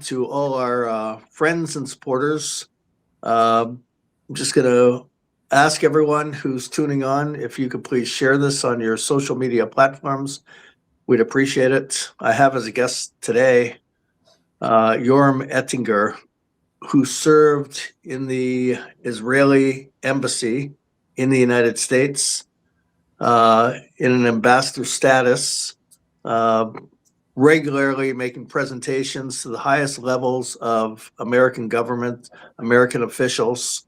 to all our friends and supporters. I'm just going to ask everyone who's tuning on if you could please share this on your social media platforms. We'd appreciate it. I have as a guest today Yoram Ettinger, who served in the Israeli embassy in the United States in an ambassador status, uh, regularly making presentations to the highest levels of American government, American officials.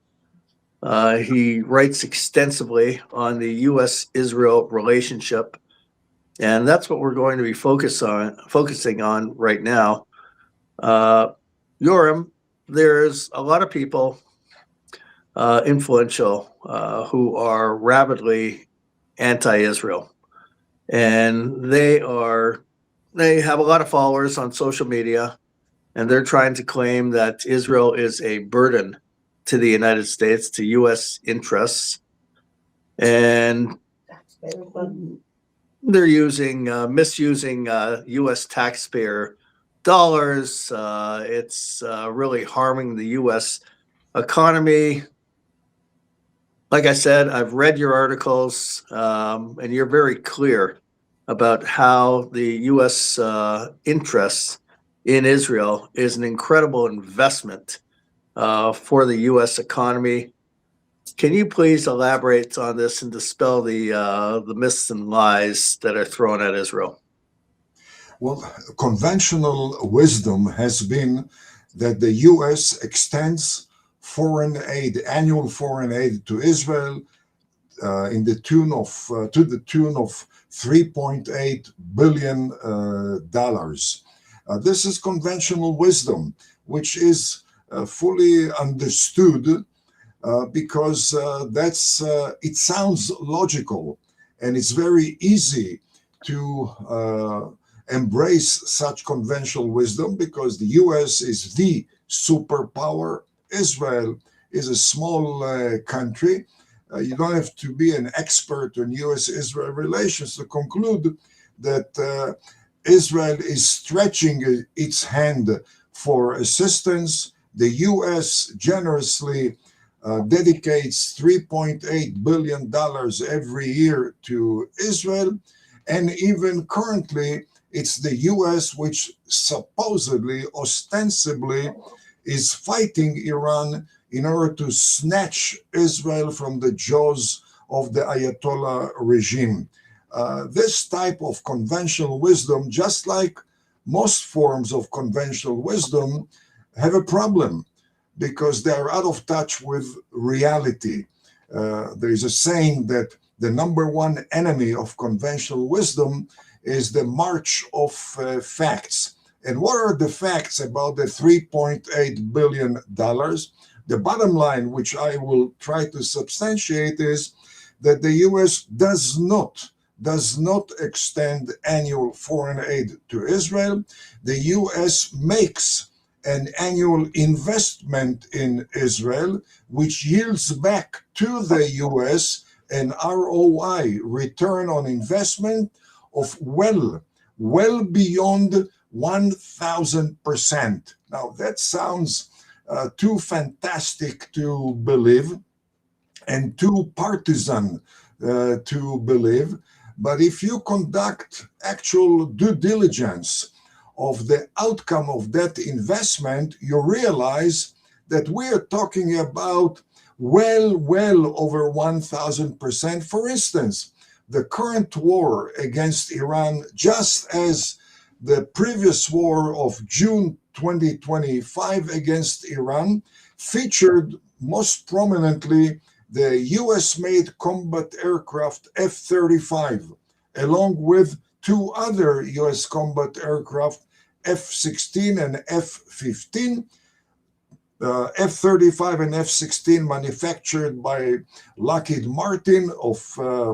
He writes extensively on the U.S. Israel relationship, and that's what we're going to be focusing on right now. Uh, Yoram, there's a lot of people influential who are rabidly anti-Israel, and they have a lot of followers on social media, and they're trying to claim that Israel is a burden to the United States, to U.S. interests, and they're misusing U.S. taxpayer dollars. It's really harming the U.S. economy. Like I said, I've read your articles, and you're very clear about how the U.S. Interest in Israel is an incredible investment for the U.S. economy. Can you please elaborate on this and dispel the myths and lies that are thrown at Israel? Well, conventional wisdom has been that the U.S. extends foreign aid, annual foreign aid to Israel, in the tune of to the tune of $3.8 billion. This is conventional wisdom, which is fully understood because it sounds logical, and it's very easy to embrace such conventional wisdom because the U.S. is the superpower. Israel is a small country. You don't have to be an expert on U.S.-Israel relations to conclude that Israel is stretching its hand for assistance. The U.S. generously dedicates $3.8 billion every year to Israel, and even currently, it's the U.S. which supposedly, ostensibly, is fighting Iran in order to snatch Israel from the jaws of the Ayatollah regime. This type of conventional wisdom, just like most forms of conventional wisdom, have a problem because they are out of touch with reality. There is a saying that the number one enemy of conventional wisdom is the march of facts. And what are the facts about the $3.8 billion? The bottom line, which I will try to substantiate, is that the U.S. does not extend annual foreign aid to Israel. The U.S. makes an annual investment in Israel, which yields back to the U.S. an ROI, return on investment, of well beyond 1,000%. Now, that sounds too fantastic to believe and too partisan to believe. But if you conduct actual due diligence of the outcome of that investment, you realize that we are talking about well over 1,000%. For instance, the current war against Iran, just as the previous war of June 2025 against Iran, featured most prominently the US-made combat aircraft F-35, along with two other US combat aircraft, F-16 and F-15, F-35 and F-16 manufactured by Lockheed Martin of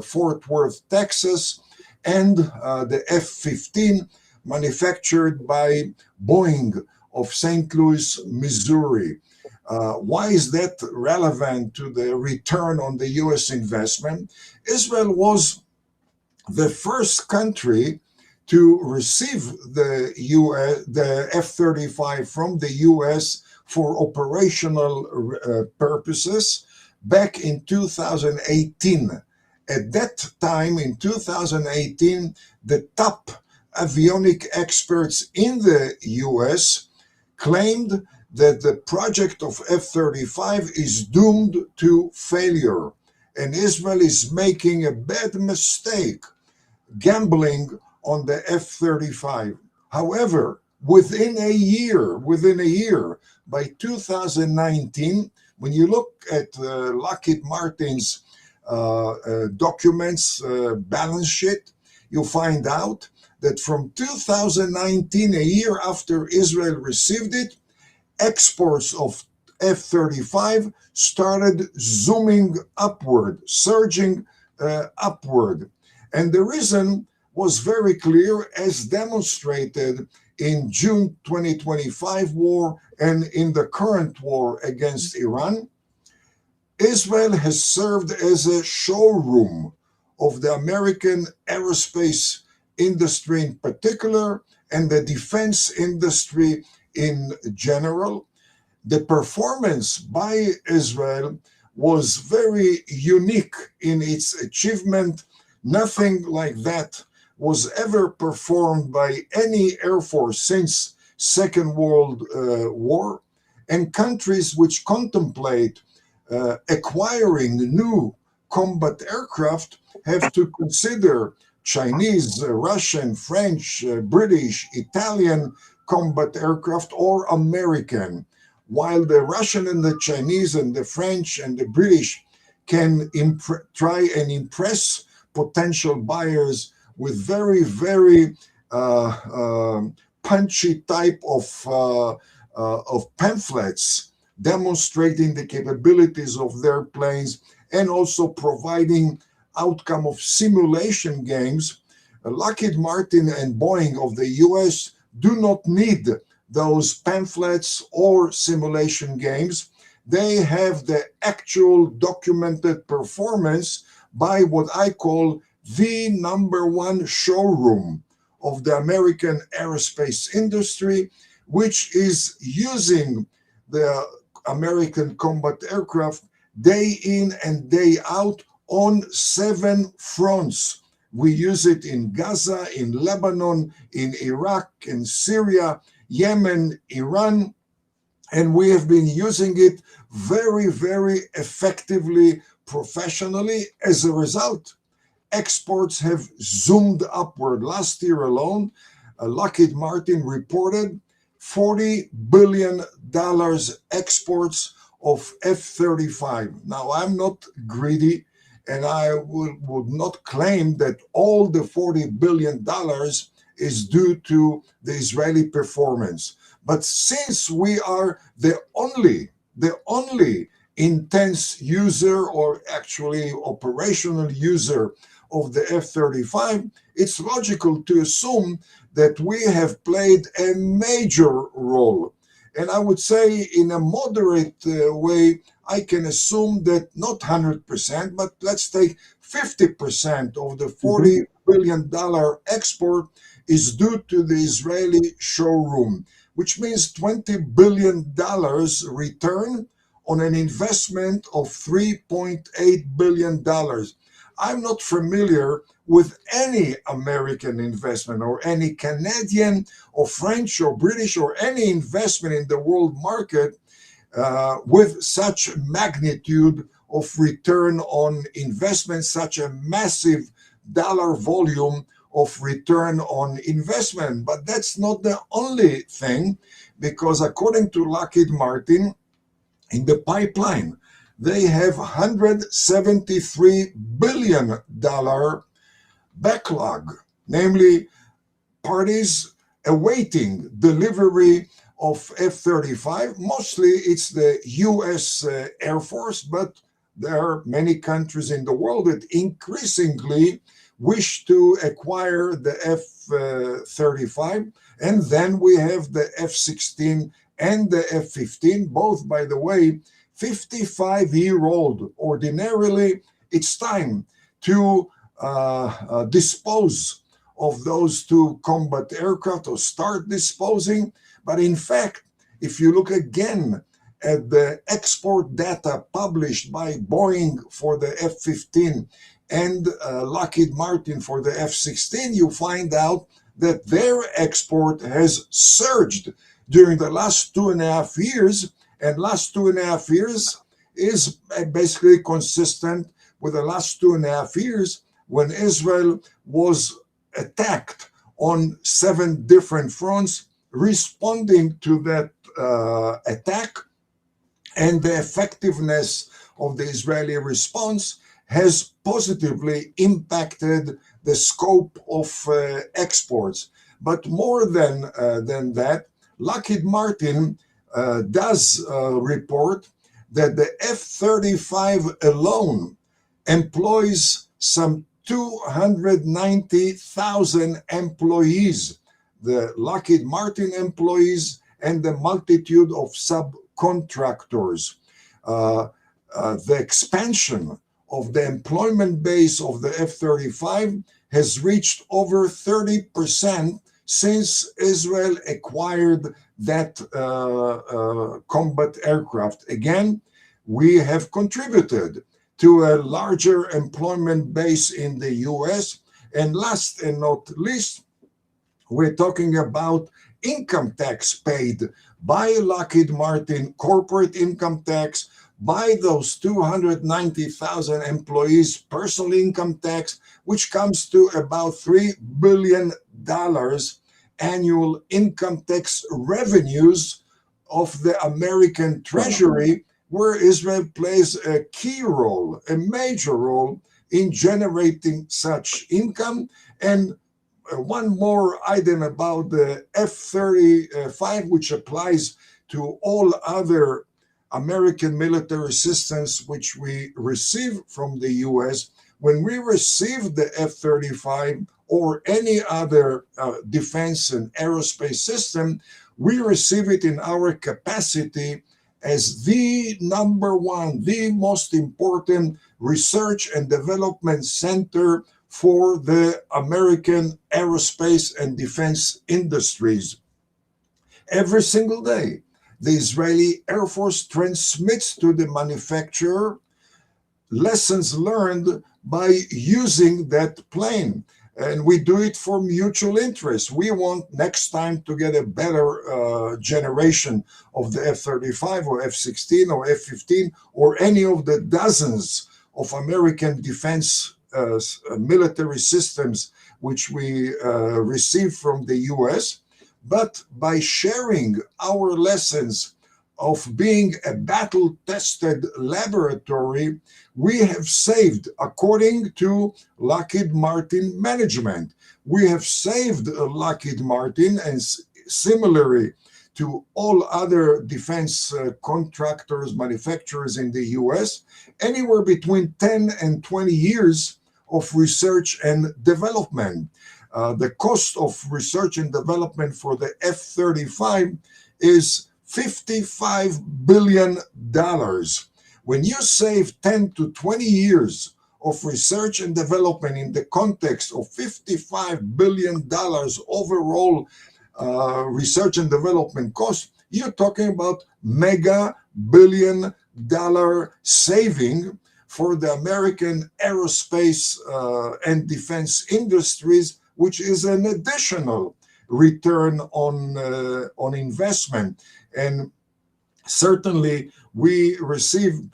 Fort Worth, Texas, and the F-15 manufactured by Boeing of St. Louis, Missouri. Why is that relevant to the return on the U.S. investment? Israel was the first country to receive the F-35 from the US for operational purposes back in 2018. At that time, in 2018, the top avionic experts in the US claimed that the project of F-35 is doomed to failure, and Israel is making a bad mistake gambling on the F-35. However, within a year, by 2019, when you look at Lockheed Martin's documents, balance sheet, you find out that from 2019, a year after Israel received it, exports of F-35 started zooming upward, surging upward. And the reason was very clear, as demonstrated in June 2025 war and in the current war against Iran. Israel has served as a showroom of the American aerospace industry in particular and the defense industry in general. The performance by Israel was very unique in its achievement. Nothing like that was ever performed by any air force since Second World War, and countries which contemplate acquiring new combat aircraft have to consider Chinese, Russian, French, British, Italian combat aircraft or American. While the Russian and the Chinese and the French and the British can try and impress potential buyers with very, very punchy type of pamphlets demonstrating the capabilities of their planes and also providing outcome of simulation games, Lockheed Martin and Boeing of the US do not need those pamphlets or simulation games. They have the actual documented performance by what I call the number one showroom of the American aerospace industry, which is using the American combat aircraft day in and day out on 7 fronts. We use it in Gaza, in Lebanon, in Iraq, in Syria, Yemen, Iran, and we have been using it very, very effectively, professionally. As a result, exports have zoomed upward. Last year alone, Lockheed Martin reported $40 billion exports of F-35. Now, I'm not greedy, and I would not claim that all the $40 billion is due to the Israeli performance. But since we are the only intense user, or actually operational user of the F-35, it's logical to assume that we have played a major role. And I would say in a moderate way, I can assume that not 100%, but let's take 50% of the $40 billion export is due to the Israeli showroom, which means $20 billion return on an investment of $3.8 billion. I'm not familiar with any American investment or any Canadian or French or British or any investment in the world market with such magnitude of return on investment, such a massive dollar volume of return on investment. But that's not the only thing, because according to Lockheed Martin, in the pipeline, they have $173 billion backlog, namely parties awaiting delivery of F-35. Mostly it's the US Air Force, but there are many countries in the world that increasingly wish to acquire the F-35. And then we have the F-16 and the F-15, both, by the way, 55-year-old. Ordinarily, it's time to dispose of those two combat aircraft, or start disposing. But in fact, if you look again at the export data published by Boeing for the F-15 and Lockheed Martin for the F-16, you find out that their export has surged during the last 2.5 years, and last 2.5 years is basically consistent with the last 2.5 years when Israel was attacked on 7 different fronts. Responding to that attack and the effectiveness of the Israeli response has positively impacted the scope of exports. But more than that, Lockheed Martin does report that the F-35 alone employs some 290,000 employees, the Lockheed Martin employees and the multitude of subcontractors. The expansion of the employment base of the F-35 has reached over 30% since Israel acquired that combat aircraft. Again, we have contributed to a larger employment base in the US. And last and not least, we're talking about income tax paid by Lockheed Martin, corporate income tax, by those 290,000 employees, personal income tax, which comes to about $3 billion annual income tax revenues of the American Treasury, where Israel plays a key role, a major role in generating such income. And one more item about the F-35, which applies to all other American military assistance which we receive from the US. When we receive the F-35 or any other defense and aerospace system, we receive it in our capacity as the number one, the most important research and development center for the American aerospace and defense industries. Every single day, the Israeli Air Force transmits to the manufacturer lessons learned by using that plane. And we do it for mutual interest. We want next time to get a better generation of the F-35 or F-16 or F-15 or any of the dozens of American defense military systems which we receive from the US. But by sharing our lessons of being a battle-tested laboratory, we have saved, according to Lockheed Martin management, we have saved Lockheed Martin, and similarly to all other defense contractors, manufacturers in the US, anywhere between 10 and 20 years of research and development. The cost of research and development for the F-35 is $55 billion. When you save 10 to 20 years of research and development in the context of $55 billion overall research and development cost, you're talking about mega billion-dollar saving for the American aerospace and defense industries, which is an additional return on investment. And certainly we receive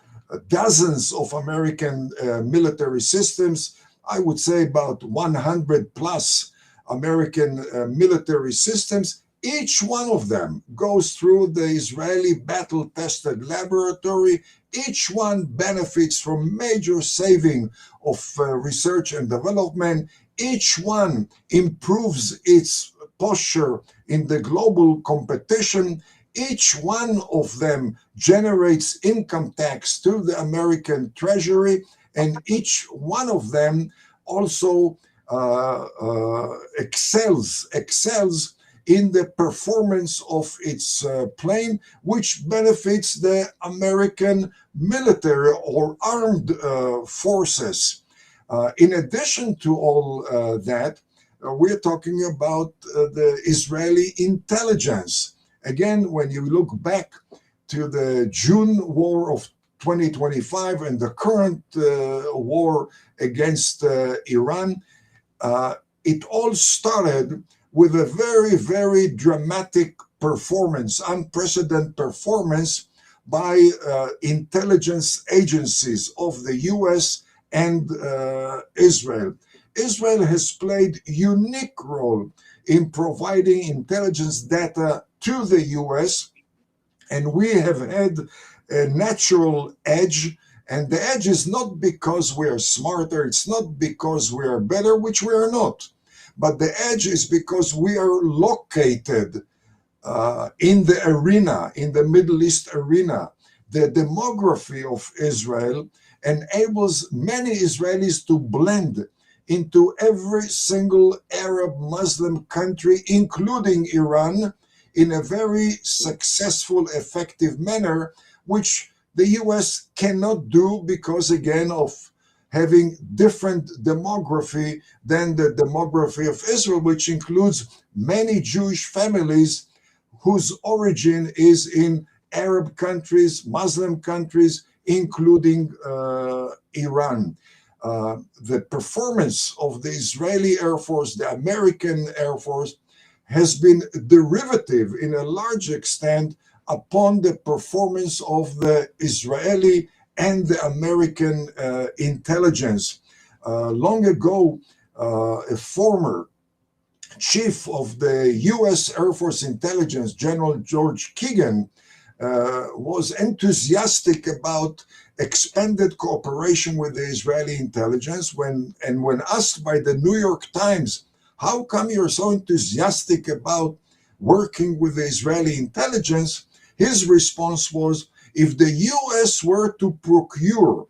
dozens of American military systems. I would say about 100 plus American military systems. Each one of them goes through the Israeli battle-tested laboratory. Each one benefits from major saving of research and development. Each one improves its posture in the global competition. Each one of them generates income tax to the American Treasury, and each one of them also excels in the performance of its plane, which benefits the American military or armed forces. In addition to all that, we're talking about the Israeli intelligence. Again, when you look back to the June war of 2025 and the current war against Iran, it all started with a very, very dramatic performance, unprecedented performance by intelligence agencies of the US and Israel. Israel has played unique role in providing intelligence data to the US, and we have had a natural edge. And the edge is not because we are smarter, it's not because we are better, which we are not, but the edge is because we are located in the arena, in the Middle East arena. The demography of Israel enables many Israelis to blend into every single Arab Muslim country, including Iran, in a very successful, effective manner, which the US cannot do because, again, of having different demography than the demography of Israel, which includes many Jewish families whose origin is in Arab countries, Muslim countries, including Iran. The performance of the Israeli Air Force, the American Air Force, has been derivative in a large extent upon the performance of the Israeli and the American intelligence. Long ago, a former chief of the US Air Force Intelligence, General George Keegan, was enthusiastic about expanded cooperation with the Israeli intelligence when asked by the New York Times, how come you're so enthusiastic about working with the Israeli intelligence? His response was, if the US were to procure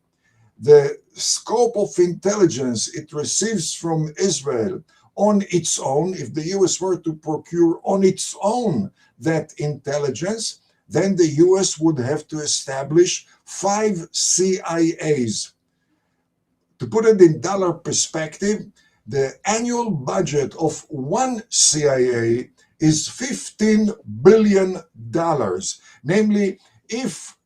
the scope of intelligence it receives from Israel on its own, if the US were to procure on its own that intelligence, then the US would have to establish 5 CIAs. To put it in dollar perspective, the annual budget of one CIA is $15 billion. Namely, if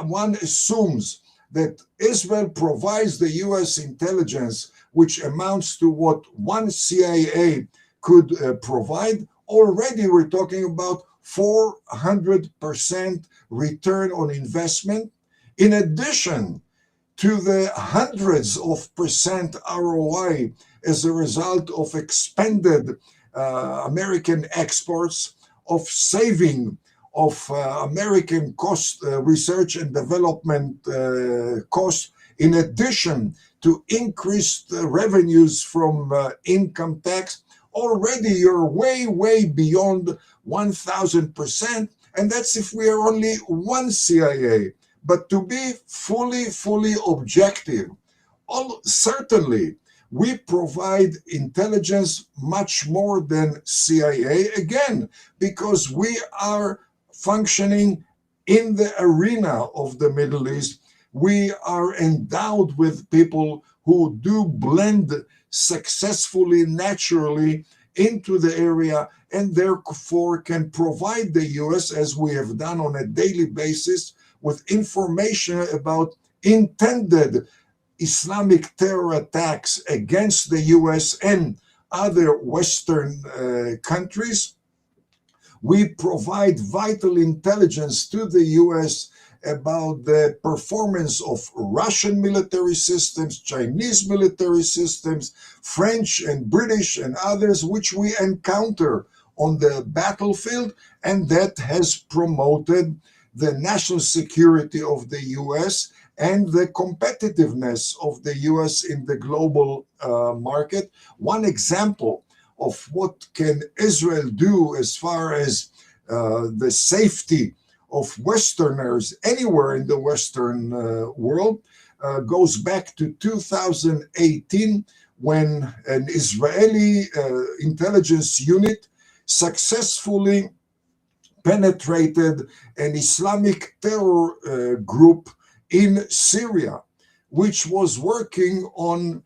one assumes that Israel provides the US intelligence, which amounts to what one CIA could provide, already we're talking about 400% return on investment, in addition to the hundreds of percent ROI as a result of expanded American exports, of saving of American cost, research and development costs, in addition to increased revenues from income tax. Already you're way, way beyond 1,000%, and that's if we are only one CIA. But to be fully objective, certainly we provide intelligence much more than CIA, again, because we are functioning in the arena of the Middle East. We are endowed with people who do blend successfully, naturally into the area, and therefore can provide the US, as we have done on a daily basis, with information about intended Islamic terror attacks against the US and other Western countries. We provide vital intelligence to the US about the performance of Russian military systems, Chinese military systems, French and British and others, which we encounter on the battlefield, and that has promoted the national security of the US and the competitiveness of the US in the global market. One example of what can Israel do as far as the safety of Westerners anywhere in the Western world goes back to 2018, when an Israeli intelligence unit successfully penetrated an Islamic terror group in Syria, which was working on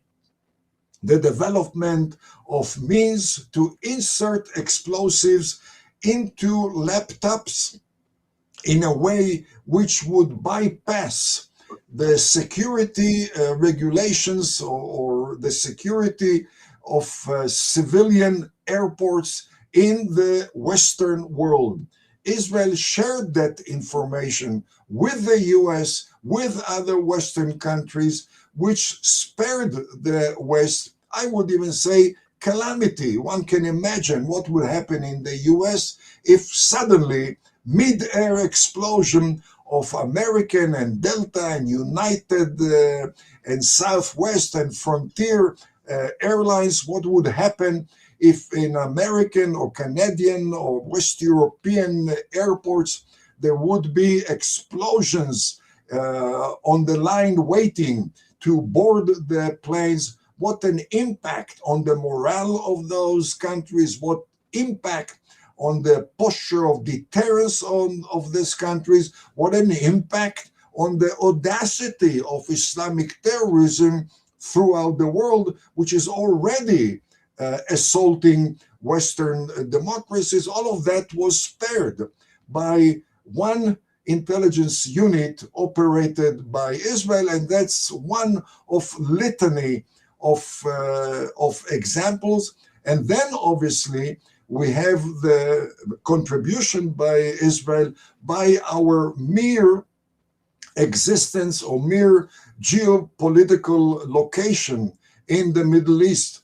the development of means to insert explosives into laptops in a way which would bypass the security regulations or the security of civilian airports in the Western world. Israel shared that information with the US, with other Western countries, which spared the West, I would even say, calamity. One can imagine what would happen in the US if suddenly mid-air explosion of American and Delta and United and Southwest and Frontier airlines, what would happen if in American or Canadian or West European airports there would be explosions on the line waiting to board the planes? What an impact on the morale of those countries, what impact on the posture of deterrence of these countries, what an impact on the audacity of Islamic terrorism throughout the world, which is already assaulting Western democracies. All of that was spared by one intelligence unit operated by Israel, and that's one of litany of examples. And then obviously we have the contribution by Israel by our mere existence or mere geopolitical location in the Middle East,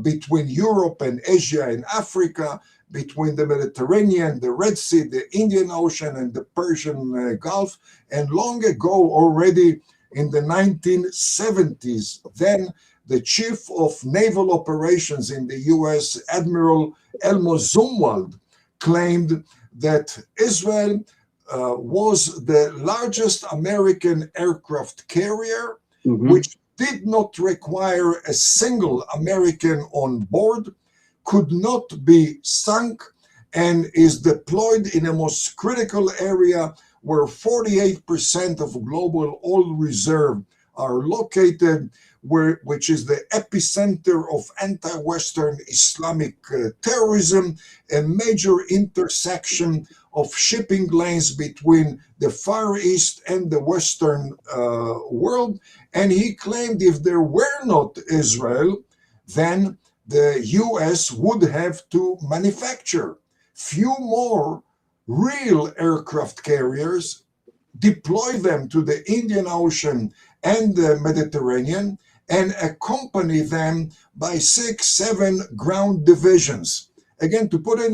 between Europe and Asia and Africa, between the Mediterranean, the Red Sea, the Indian Ocean, and the Persian Gulf. And long ago, already in the 1970s, then the chief of naval operations in the US, Admiral Elmo Zumwalt, claimed that Israel was the largest American aircraft carrier, which did not require a single American on board, could not be sunk, and is deployed in a most critical area where 48% of global oil reserve are located, which is the epicenter of anti-Western Islamic terrorism, a major intersection of shipping lanes between the Far East and the Western world. And he claimed if there were not Israel, then the US would have to manufacture few more real aircraft carriers, deploy them to the Indian Ocean and the Mediterranean, and accompany them by 6-7 ground divisions. Again, to put it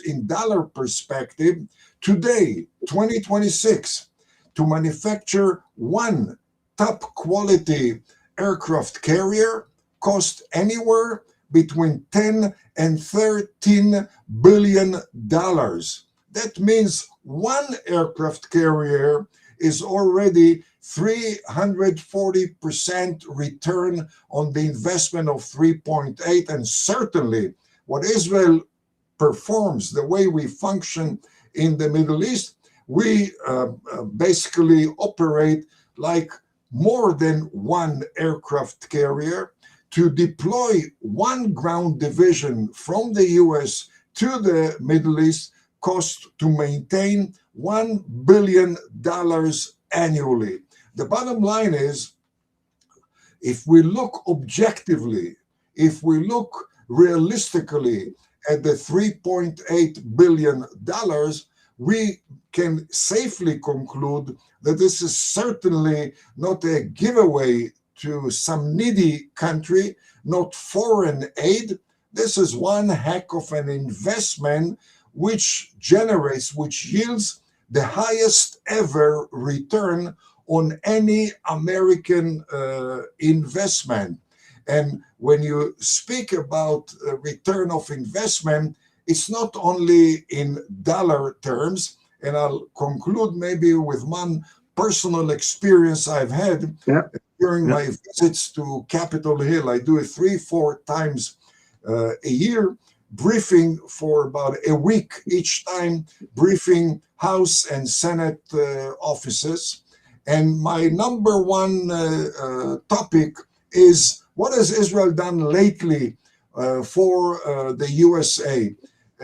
in dollar perspective, today, 2026, to manufacture one top quality aircraft carrier cost anywhere between 10 and 13 billion dollars. That means one aircraft carrier is already 340% return on the investment of 3.8, and certainly what Israel performs, the way we function in the Middle East, we basically operate like more than one aircraft carrier. To deploy one ground division from the US to the Middle East costs to maintain $1 billion annually. The bottom line is, if we look objectively, if we look realistically at the $3.8 billion, we can safely conclude that this is certainly not a giveaway to some needy country, not foreign aid. This is one heck of an investment which yields the highest ever return on any American investment. And when you speak about return of investment, it's not only in dollar terms, and I'll conclude maybe with one personal experience I've had during my visits to Capitol Hill. I do it 3-4 times a year, briefing for about a week each time, briefing House and Senate offices. And my number one topic is What has Israel done lately for the USA?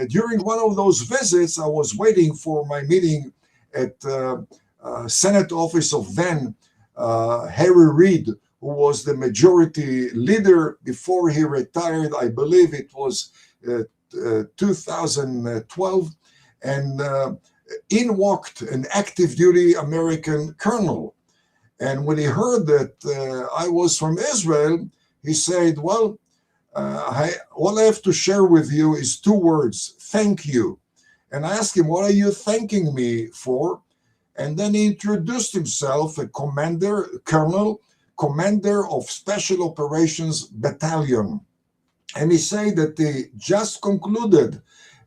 During one of those visits, I was waiting for my meeting at Senate office of then Harry Reid, who was the majority leader before he retired. I believe it was 2012. And in walked an active duty American colonel. And when he heard that I was from Israel, he said, well, all I have to share with you is two words: thank you. And I asked him, what are you thanking me for? And then he introduced himself, a colonel, commander of Special Operations Battalion. And he said that he just concluded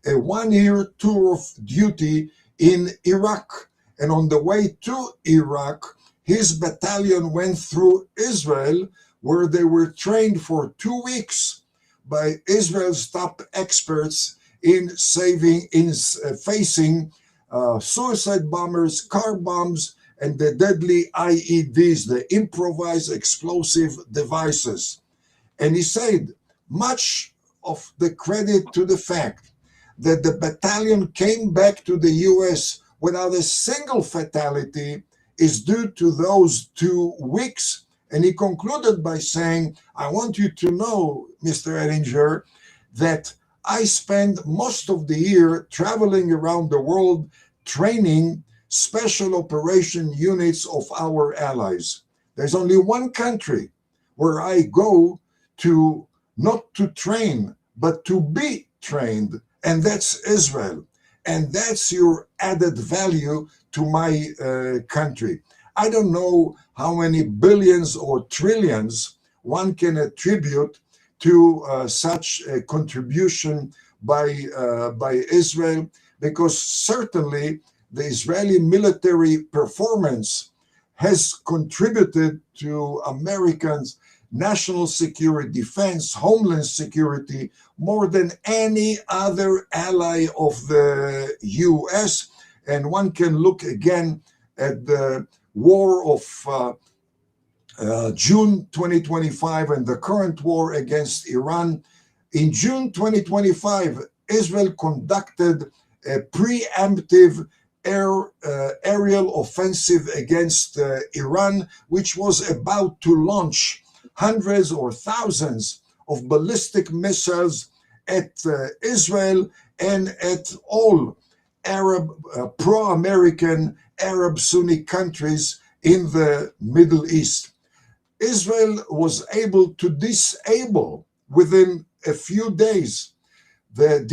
a one-year tour of duty in Iraq. And on the way to Iraq, his battalion went through Israel, where they were trained for 2 weeks by Israel's top experts in facing suicide bombers, car bombs, and the deadly IEDs, the improvised explosive devices. And he said, much of the credit to the fact that the battalion came back to the US without a single fatality is due to those 2 weeks. And he concluded by saying, I want you to know, Mr. Ettinger, that I spend most of the year traveling around the world training special operation units of our allies. There's only one country where I go to, not to train, but to be trained, and that's Israel. And that's your added value to my country. I don't know how many billions or trillions one can attribute to such a contribution by Israel, because certainly the Israeli military performance has contributed to Americans' national security, defense, homeland security, more than any other ally of the US. And one can look again at the war of June 2025 and the current war against Iran. In June 2025, Israel conducted a preemptive aerial offensive against Iran, which was about to launch hundreds or thousands of ballistic missiles at Israel and at all Arab, pro-American Arab Sunni countries in the Middle East. Israel was able to disable within a few days the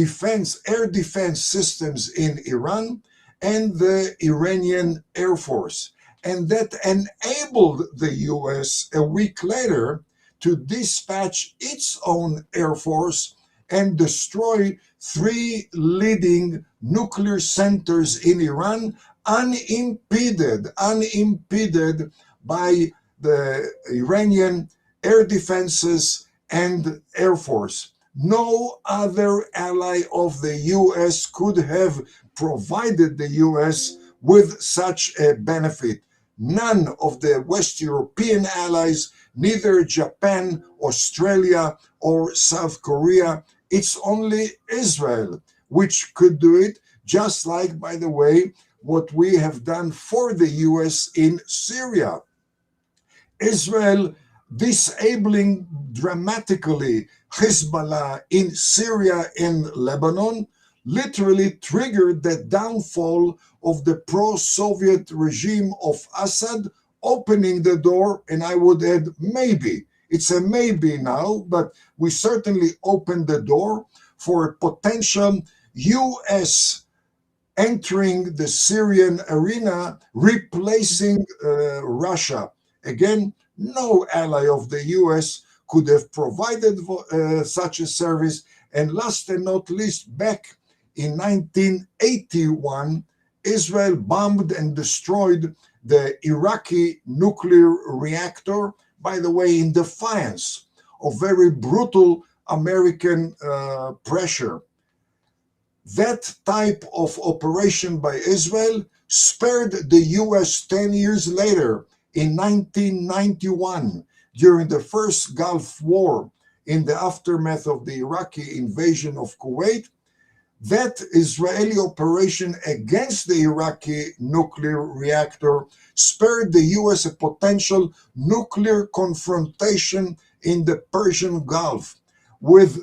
air defense systems in Iran and the Iranian Air Force. And that enabled the US a week later to dispatch its own Air Force and destroy 3 leading nuclear centers in Iran unimpeded by the Iranian air defenses and Air Force. No other ally of the US could have provided the US with such a benefit. None of the West European allies, neither Japan, Australia, or South Korea. It's only Israel which could do it, just like, by the way, what we have done for the US in Syria. Israel disabling dramatically Hezbollah in Syria and Lebanon literally triggered the downfall of the pro-Soviet regime of Assad, opening the door, and I would add maybe, it's a maybe now, but we certainly opened the door for a potential US entering the Syrian arena, replacing Russia. Again, no ally of the US could have provided such a service. And last and not least, back in 1981, Israel bombed and destroyed the Iraqi nuclear reactor, by the way, in defiance of very brutal American pressure. That type of operation by Israel spared the US 10 years later, in 1991, during the first Gulf War in the aftermath of the Iraqi invasion of Kuwait, that Israeli operation against the Iraqi nuclear reactor spared the US a potential nuclear confrontation in the Persian Gulf with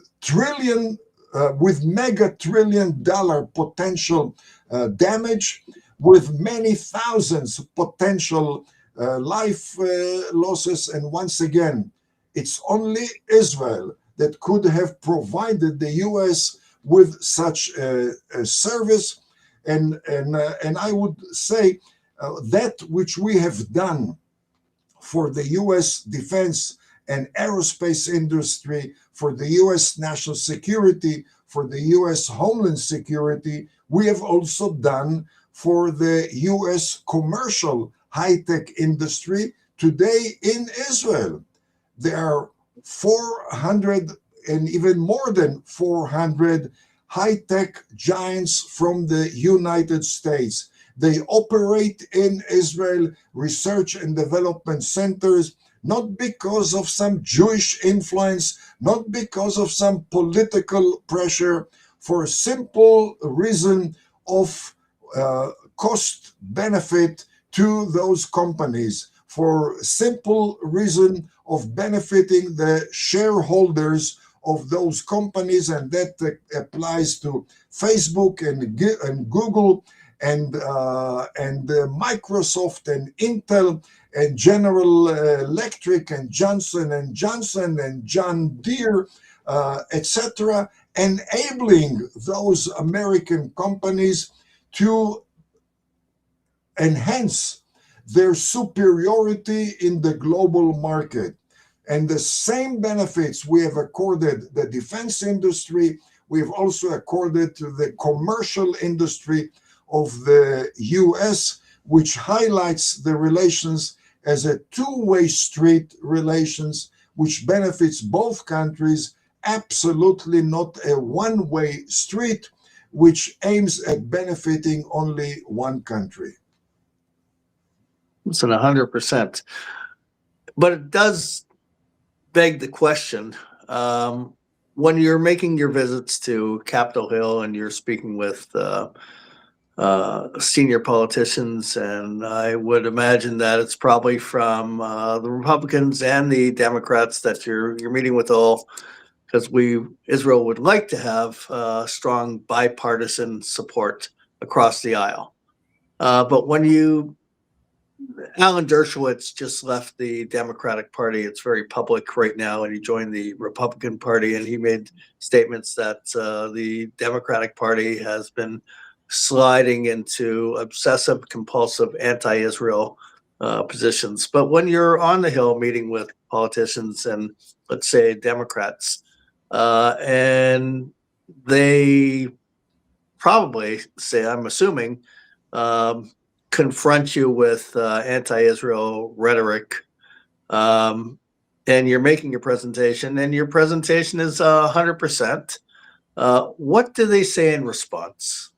mega trillion dollar potential damage, with many thousands potential life losses. And once again, it's only Israel that could have provided the US with such a service. And I would say that which we have done for the US defense and aerospace industry, for the US national security, for the US homeland security, we have also done for the US commercial high-tech industry today in Israel. There are 400 and even more than 400 high-tech giants from the United States. They operate in Israel research and development centers, not because of some Jewish influence, not because of some political pressure, for a simple reason of cost benefit to those companies, for simple reason of benefiting the shareholders of those companies. And that applies to Facebook and Google and Microsoft and Intel and General Electric and Johnson & Johnson and John Deere, etc., enabling those American companies to enhance their superiority in the global market. And the same benefits we have accorded the defense industry, we have also accorded to the commercial industry of the US, which highlights the relations as a two-way street relations, which benefits both countries, absolutely not a one-way street, which aims at benefiting only one country. It's 100%. But it does beg the question, when you're making your visits to Capitol Hill and you're speaking with senior politicians, and I would imagine that it's probably from the Republicans and the Democrats that you're meeting with all, because Israel would like to have strong bipartisan support across the aisle. But when Alan Dershowitz just left the Democratic Party. It's very public right now, and he joined the Republican Party, and he made statements that the Democratic Party has been sliding into obsessive compulsive anti-Israel positions. But when you're on the Hill meeting with politicians and, let's say, Democrats, and they probably say, I'm assuming, confront you with anti-Israel rhetoric, and you're making your presentation, and your presentation is 100%. What do they say in response?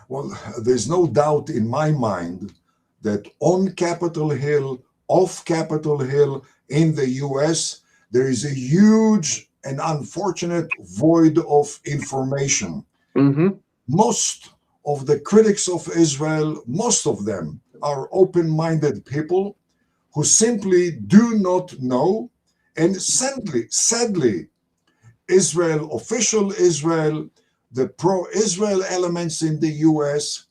Well, there's no doubt in my mind that on Capitol Hill, off Capitol Hill in the US, there is a huge and unfortunate void of information. Mm-hmm. Most of the critics of Israel, most of them are open-minded people who simply do not know. And sadly, Israel, official Israel, the pro-Israel elements in the US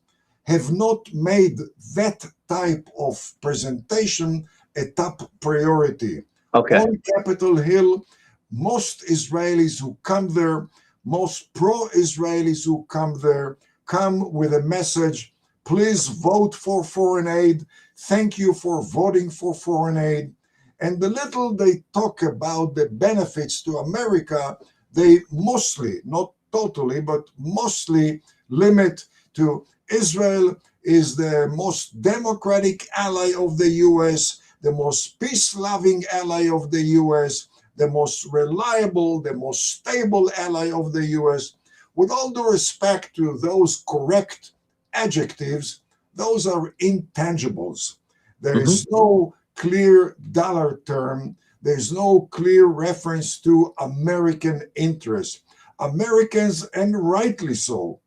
have not made that type of presentation a top priority. Okay. On Capitol Hill, most Israelis who come there, most pro-Israelis who come there, come with a message: please vote for foreign aid. Thank you for voting for foreign aid. And the little they talk about the benefits to America, they mostly, not totally, but mostly limit to Israel is the most democratic ally of the US, the most peace-loving ally of the US, the most reliable, the most stable ally of the US. With all due respect to those correct adjectives, those are intangibles. There is no clear dollar term. There's no clear reference to American interests. Americans, and rightly so,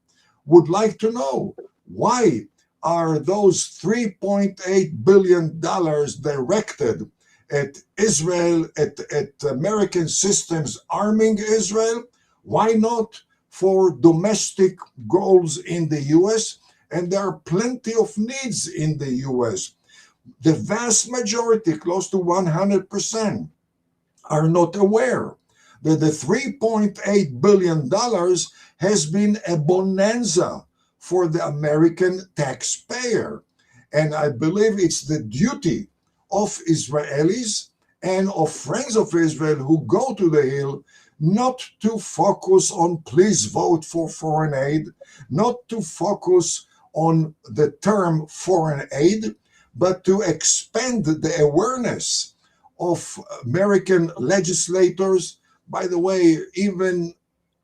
would like to know why are those $3.8 billion directed at Israel, at American systems arming Israel? Why not for domestic goals in the US? And there are plenty of needs in the US. The vast majority, close to 100%, are not aware that the $3.8 billion has been a bonanza for the American taxpayer. And I believe it's the duty of Israelis and of friends of Israel who go to the Hill not to focus on please vote for foreign aid, not to focus on the term foreign aid, but to expand the awareness of American legislators. By the way, even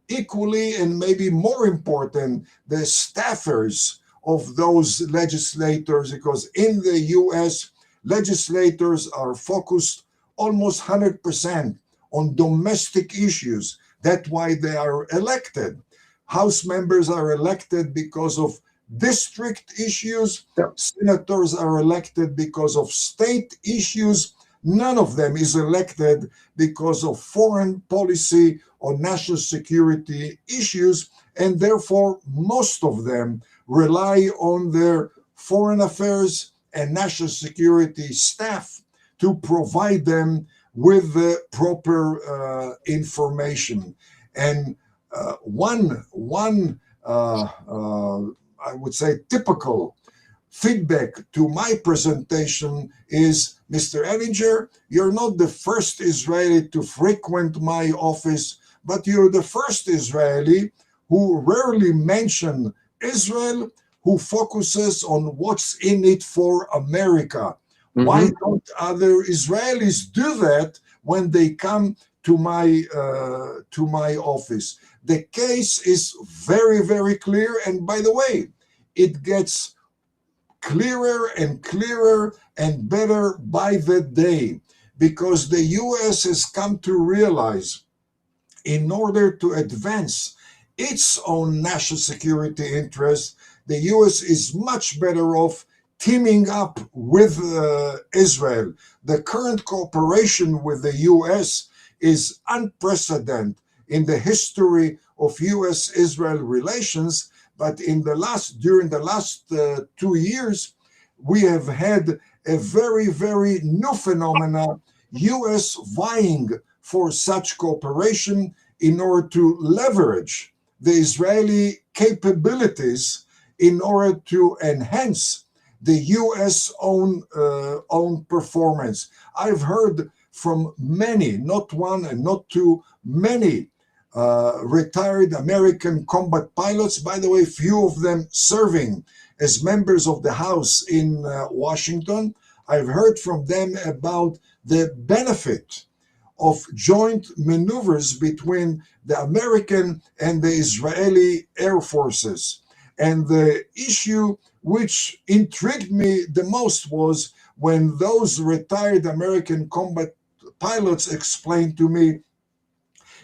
equally and maybe more important, the staffers of those legislators, because in the US, legislators are focused almost 100% on domestic issues. That's why they are elected. House members are elected because of district issues. Senators are elected because of state issues. None of them is elected because of foreign policy or national security issues, and therefore most of them rely on their foreign affairs and national security staff to provide them with the proper information. And one I would say typical feedback to my presentation is, Mr. Ettinger, you're not the first Israeli to frequent my office, but you're the first Israeli who rarely mention Israel, who focuses on what's in it for America. Mm-hmm. Why don't other Israelis do that when they come to my office? The case is very, very clear, and by the way, it gets clearer and clearer and better by the day, because the US has come to realize, in order to advance its own national security interests, the US is much better off teaming up with Israel. The current cooperation with the US is unprecedented in the history of US-Israel relations. But during the last 2 years, we have had a very, very new phenomena, US vying for such cooperation in order to leverage the Israeli capabilities in order to enhance the US own performance. I've heard from many, not one and not two, many retired American combat pilots, by the way, few of them serving as members of the House in Washington. I've heard from them about the benefit of joint maneuvers between the American and the Israeli air forces. And the issue which intrigued me the most was when those retired American combat pilots explained to me,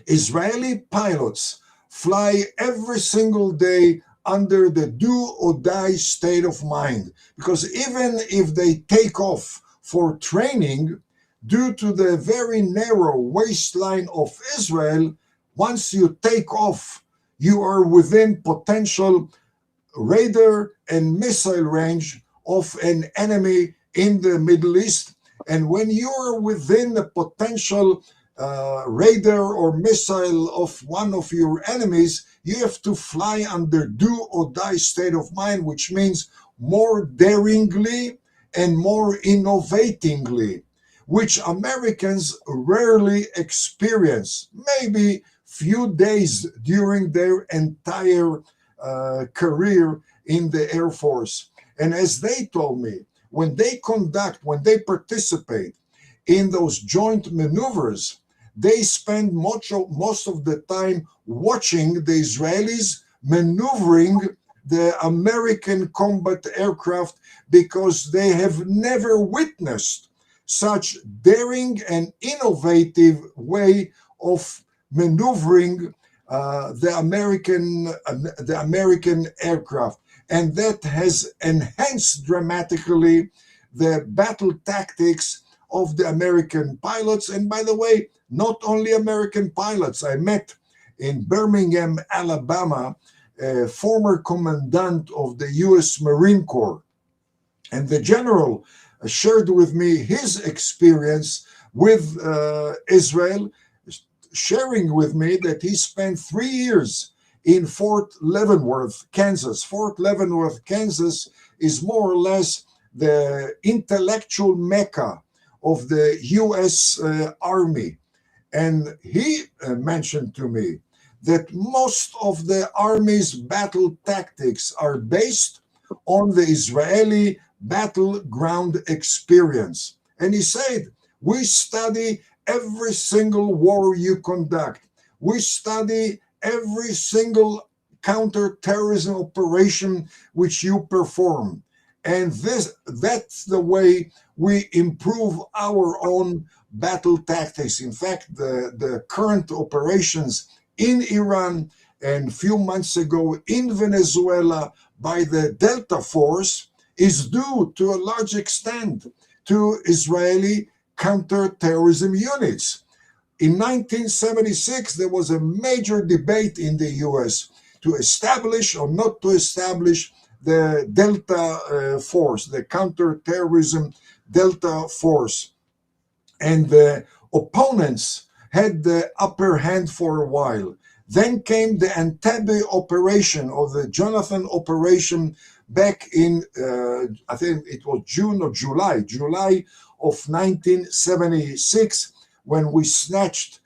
Israeli pilots fly every single day under the do or die state of mind, because even if they take off for training, due to the very narrow waistline of Israel, once you take off, you are within potential radar and missile range of an enemy in the Middle East. And when you are within the potential radar or missile of one of your enemies, you have to fly under do or die state of mind, which means more daringly and more innovatingly, which Americans rarely experience, maybe few days during their entire career in the Air Force. And as they told me, when they participate in those joint maneuvers, they spend most of the time watching the Israelis maneuvering the American combat aircraft, because they have never witnessed such daring and innovative way of maneuvering the American aircraft, and that has enhanced dramatically the battle tactics of the American pilots. And by the way, not only American pilots. I met in Birmingham, Alabama, a former commandant of the U.S. Marine Corps, and the general shared with me his experience with Israel, sharing with me that he spent 3 years in Fort Leavenworth, Kansas. Fort Leavenworth, Kansas is more or less the intellectual mecca of the U.S. Army. And he mentioned to me that most of the Army's battle tactics are based on the Israeli battleground experience. And he said, we study every single war you conduct. We study every single counterterrorism operation which you perform. And that's the way we improve our own battle tactics. In fact, the current operations in Iran and a few months ago in Venezuela by the Delta Force is due to a large extent to Israeli counterterrorism units. In 1976, there was a major debate in the US to establish or not to establish the Delta Force, the counterterrorism Delta Force. And the opponents had the upper hand for a while. Then came the Entebbe operation, or the Jonathan operation, back in, I think it was June or July of 1976, when we snatched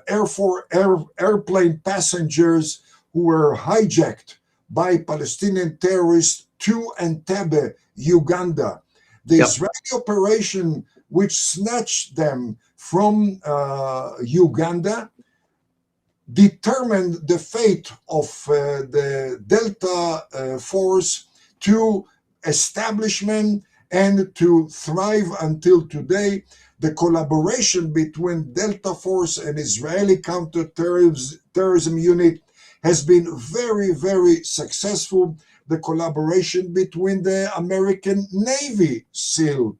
airplane passengers who were hijacked by Palestinian terrorists to Entebbe, Uganda. The Israeli operation, which snatched them from Uganda, determined the fate of the Delta Force to establishment and to thrive until today. The collaboration between Delta Force and Israeli counterterrorism unit has been very, very successful. The collaboration between the American Navy SEAL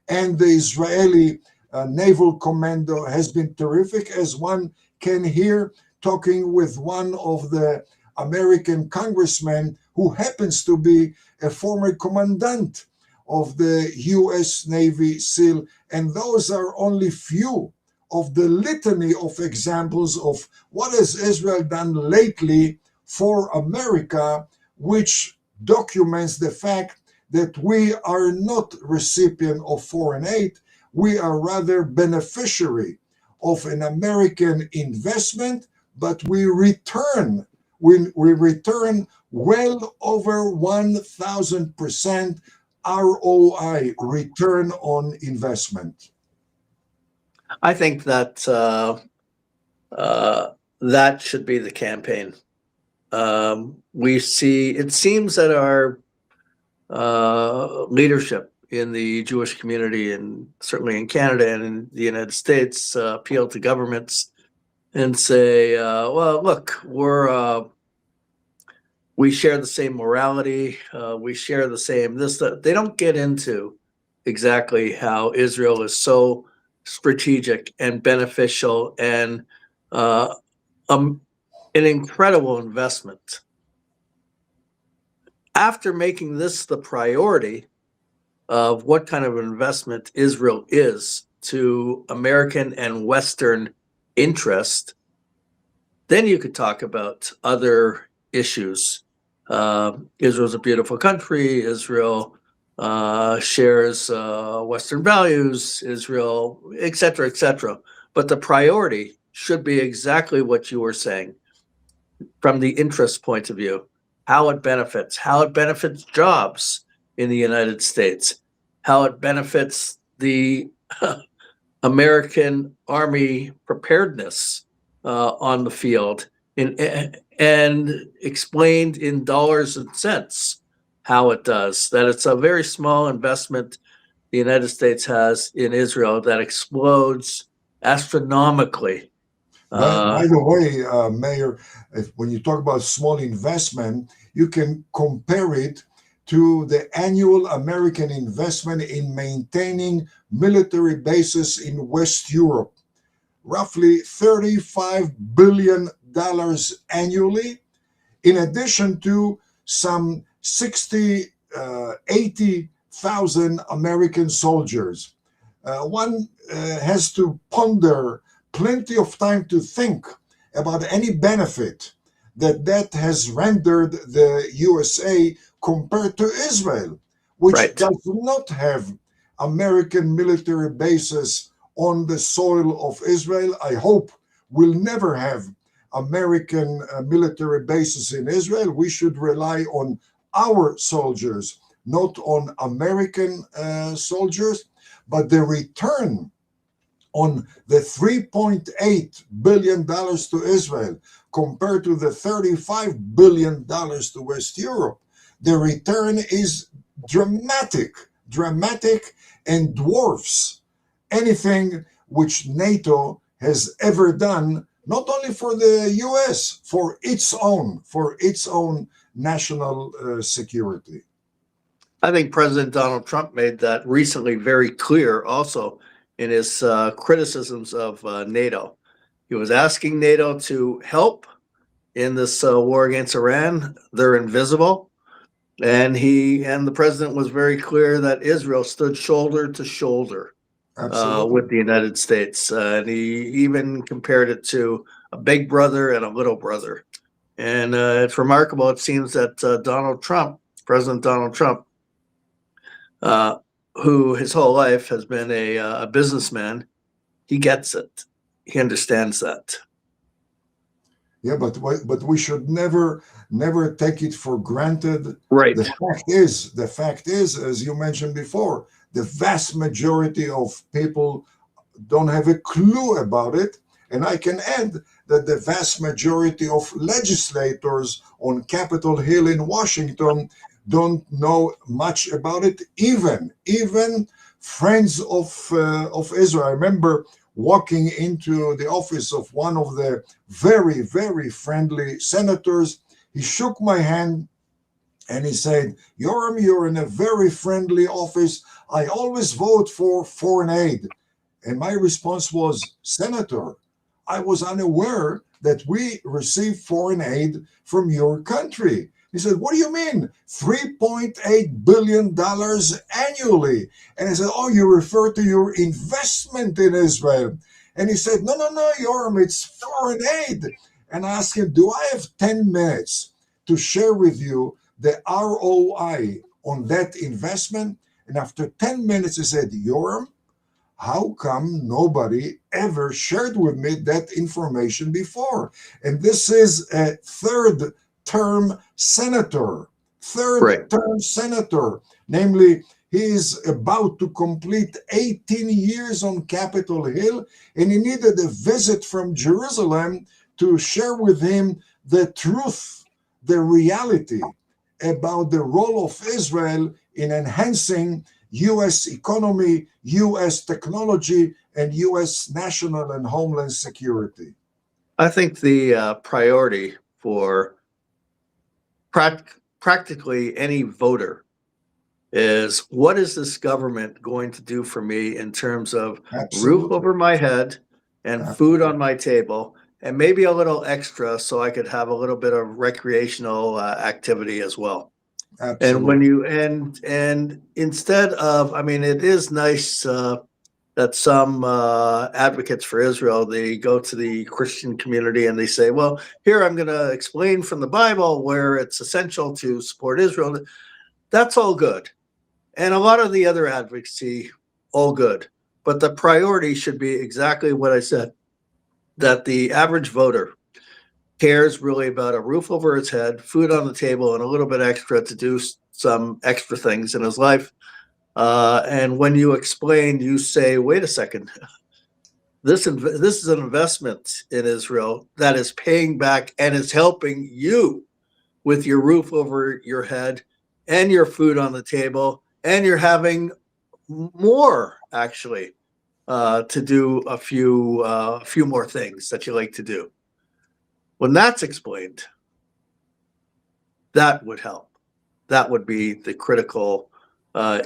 and the Israeli Naval Commando has been terrific, as one can hear talking with one of the American congressmen who happens to be a former commandant of the U.S. Navy SEAL. And those are only few of the litany of examples of what has Israel done lately for America, which documents the fact that we are not recipient of foreign aid. We are rather beneficiary of an American investment, but we return well over 1,000% ROI, return on investment. I think that that should be the campaign. It seems that our leadership in the Jewish community, and certainly in Canada and in the United States, appeal to governments and say, well, look, we share the same morality, we share the same this, that. They don't get into exactly how Israel is so strategic and beneficial and an incredible investment. After making this the priority of what kind of investment Israel is to American and Western interest, then you could talk about other issues. Israel's a beautiful country. Israel shares Western values, Israel, et cetera, et cetera. But the priority should be exactly what you were saying from the interest point of view, how it benefits jobs in the United States, how it benefits the American Army preparedness on the field, and explained in dollars and cents how it does, that it's a very small investment the United States has in Israel that explodes astronomically. By the way, Mayor, when you talk about small investment, you can compare it to the annual American investment in maintaining military bases in West Europe, roughly $35 billion annually, in addition to some 80,000 American soldiers. One has to ponder plenty of time to think about any benefit that has rendered the USA compared to Israel, which Right. does not have American military bases on the soil of Israel. I hope will never have American military bases in Israel. We should rely on our soldiers, not on American soldiers. But the return on the $3.8 billion to Israel compared to the $35 billion to West Europe, the return is dramatic, and dwarfs anything which NATO has ever done, not only for the US, for its own national security. I think President Donald Trump made that recently very clear also in his criticisms of NATO. He was asking NATO to help in this war against Iran. They're invisible. And the president was very clear that Israel stood shoulder to shoulder with the United States. And he even compared it to a big brother and a little brother. And it's remarkable. It seems that President Donald Trump, who his whole life has been a businessman, he gets it. He understands that. Yeah, but we should never take it for granted. Right. The fact is, as you mentioned before, the vast majority of people don't have a clue about it. And I can add that the vast majority of legislators on Capitol Hill in Washington don't know much about it. Even friends of Israel. I remember walking into the office of one of the very, very friendly senators. He shook my hand and he said, "Yoram, you're in a very friendly office. I always vote for foreign aid." And my response was, "Senator, I was unaware that we receive foreign aid from your country." He said, "What do you mean? $3.8 billion annually." And I said, "Oh, you refer to your investment in Israel." And he said, No, Yoram, it's foreign aid. And I asked him, "Do I have 10 minutes to share with you the ROI on that investment?" And after 10 minutes, he said, "Yoram, how come nobody ever shared with me that information before?" And this is a third-term senator. Namely, he is about to complete 18 years on Capitol Hill, and he needed a visit from Jerusalem to share with him the truth, the reality about the role of Israel in enhancing U.S. economy, U.S. technology, and U.S. national and homeland security. I think the priority for practically any voter is, what is this government going to do for me in terms of roof over my head and food on my table, and maybe a little extra so I could have a little bit of recreational activity as well. Absolutely. And when you and instead of, I mean, it is nice that some advocates for Israel, they go to the Christian community and they say, well, here I'm going to explain from the Bible where it's essential to support Israel. That's all good. And a lot of the other advocacy, all good. But the priority should be exactly what I said, that the average voter cares really about a roof over his head, food on the table, and a little bit extra to do some extra things in his life. And when you explain, you say, wait a second, this is an investment in Israel that is paying back and is helping you with your roof over your head and your food on the table, and you're having more actually to do a few more things that you like to do. When that's explained, that would help. That would be the critical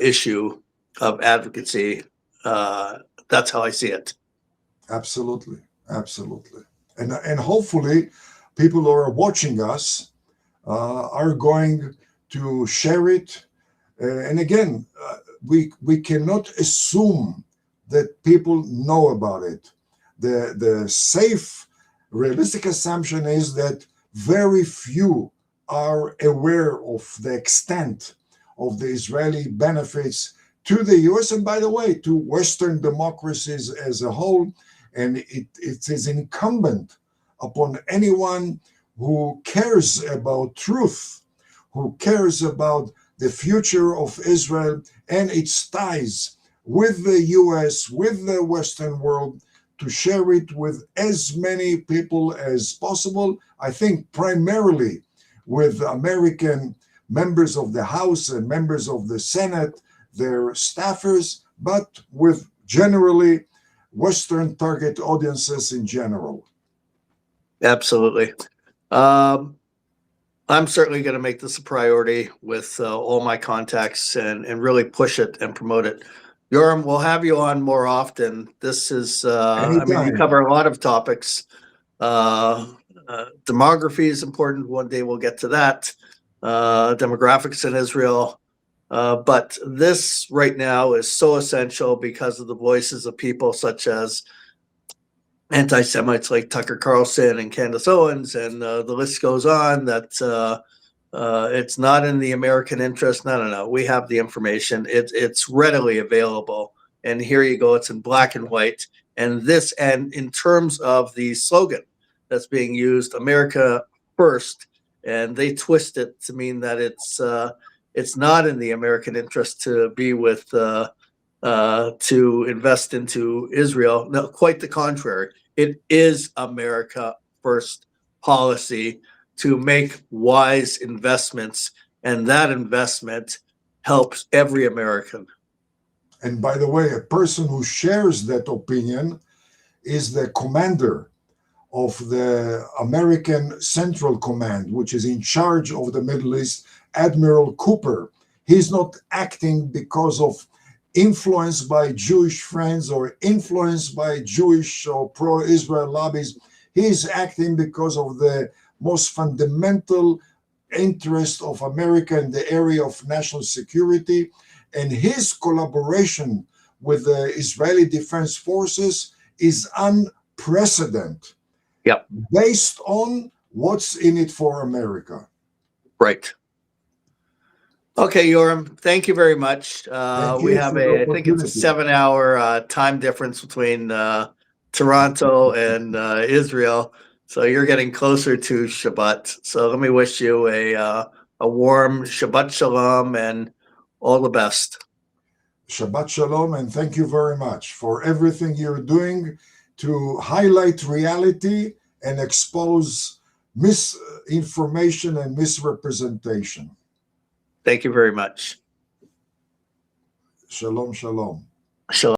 issue of advocacy. That's how I see it. Absolutely, absolutely, and hopefully, people who are watching us are going to share it. And again, we cannot assume that people know about it. The safe, realistic assumption is that very few are aware of the extent of the Israeli benefits to the US, and by the way, to Western democracies as a whole. And it is incumbent upon anyone who cares about truth, who cares about the future of Israel and its ties with the US, with the Western world, to share it with as many people as possible. I think primarily with American members of the House and members of the Senate, their staffers, but with generally Western target audiences in general. Absolutely. I'm certainly going to make this a priority with all my contacts and really push it and promote it. Yoram, we'll have you on more often. This is, I mean, you Anytime. cover a lot of topics. Demography is important. One day we'll get to that. Demographics in Israel. But this right now is so essential because of the voices of people such as anti-Semites like Tucker Carlson and Candace Owens, and the list goes on, that it's not in the American interest. No. We have the information. It's readily available. And here you go. It's in black and white. And in terms of the slogan that's being used, America First, and they twist it to mean that it's not in the American interest to be with to invest into Israel. No, quite the contrary. It is America First policy to make wise investments, and that investment helps every American. And by the way, a person who shares that opinion is the commander of the American Central Command, which is in charge of the Middle East, Admiral Cooper. He's not acting because of influence by Jewish friends or influenced by Jewish or pro-Israel lobbies. He's acting because of the most fundamental interest of America in the area of national security. And his collaboration with the Israeli Defense Forces is unprecedented. Yep. Based on what's in it for America. Right. Okay, Yoram, thank you very much. We have I think it's a 7-hour time difference between Toronto and Israel. So you're getting closer to Shabbat. So let me wish you a warm Shabbat Shalom and all the best. Shabbat Shalom, and thank you very much for everything you're doing to highlight reality and expose misinformation and misrepresentation. Thank you very much. Shalom, shalom. Shalom.